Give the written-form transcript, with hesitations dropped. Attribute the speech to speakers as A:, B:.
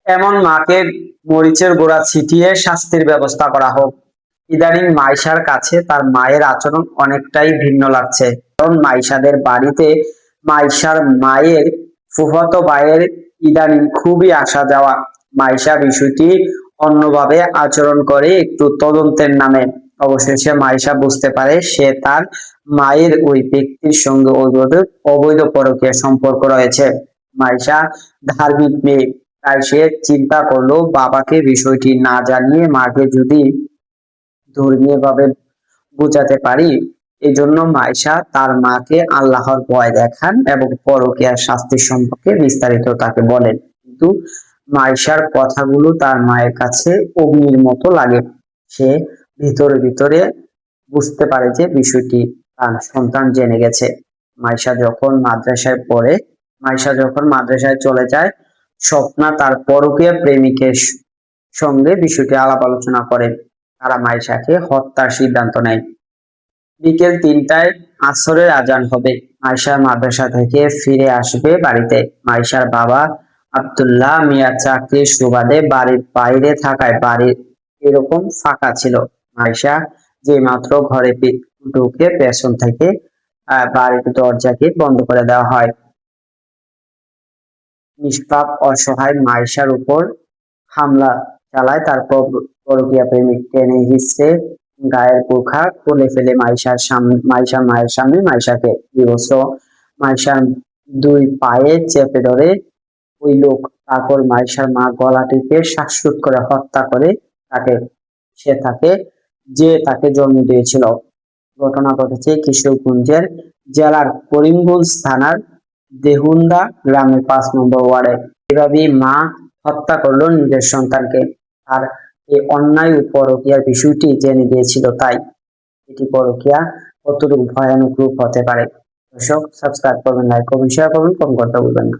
A: এমন মাকে মরিচের গুঁড়া ছিটিয়ে শাস্তির ব্যবস্থা করা হোক। ইদানিং মাইশার কাছে তার মায়ের আচরণ অনেকটাই ভিন্ন লাগছে। কারণ মাইশাদের বাড়িতে মাইশার মায়ের ফুফাতো ভাইয়ের ইদানিং খুবই আসা যাওয়া। মাইশা বিষয়টি অন্যভাবে আচরণ করে একটু তদন্তের নামে। অবশেষে মাইশা বুঝতে পারে সে তার মায়ের ওই ব্যক্তির সঙ্গে অবৈধ পরকীয়া সম্পর্ক রয়েছে। মাইশা ধার্মিক মেয়ে, তাই সে চিন্তা করলো বাবাকে বিষয়টি না জানিয়ে মাকে যদি ধর্মীয় ভাবে বোঝাতে পারি। এই জন্য মাইশা তার মাকে আল্লাহর ভয় দেখান এবং পরকীয়ার শাস্তি সম্পর্কে বিস্তারিত তাকে বলেন। কিন্তু মাইশার কথাগুলো তার মায়ের কাছে অগ্নির মতো লাগে। সে ভিতরে ভিতরে বুঝতে পারে যে বিষয়টি তার সন্তান জেনে গেছে। মাইশা যখন মাদ্রাসায় পড়ে, মাইশা যখন মাদ্রাসায় চলে যায়, স্বপ্না তার পরকীয়া প্রেমিকের সঙ্গে বিষয়টি আলাপ আলোচনা করে। তারা মাইশাকে হত্যার সিদ্ধান্ত নেয়। বিকেল ৩টায় আসরের আজান হবে। মাইশা মাদ্রাসা থেকে ফিরে আসবে বাড়িতে। মাইশার বাবা আব্দুল্লাহ মিয়া চাকরির সুবাদে বাড়ির বাইরে থাকায় বাড়ি এরকম ফাঁকা ছিল। মাইশা যে মাত্র ঘরে ঢুকে পেছন থেকে বাড়ির দরজাকে বন্ধ করে দেওয়া হয়। নিষ্পাপ অসহায় মাইশার উপর হামলা চালায়। তারপর পরকীয়া প্রেমিক টেনে হিঁচড়ে গায়ের বোরখা খুলে ফেলে মাইশা মায়ের সামনে মাইশাকে বিবস্ত্র মাইশার দুই পায়ে চেপে ধরে ওই লোক। তারপর মাইশার মা গলা টিপে শ্বাসরোধ করে হত্যা করে তাকে তাকে জন্ম দিয়েছিল। ঘটনা ঘটেছে কিশোরগঞ্জের জেলার করিমগঞ্জ থানার দেহুন্দা গ্রামের ৫ নম্বর ওয়ার্ডে। এভাবেই মা হত্যা করলো নিজের সন্তানকে। আর এই অন্যায় ও পরকীয়ার বিষয়টি জেনে গিয়েছিল, তাই এটি পরকীয়া কতটুকু ভয়ানক রূপ হতে পারে। দর্শক, সাবস্ক্রাইব করবেন, লাইক করবেন, শেয়ার করবেন, কমেন্ট করতে ভুলবেন না।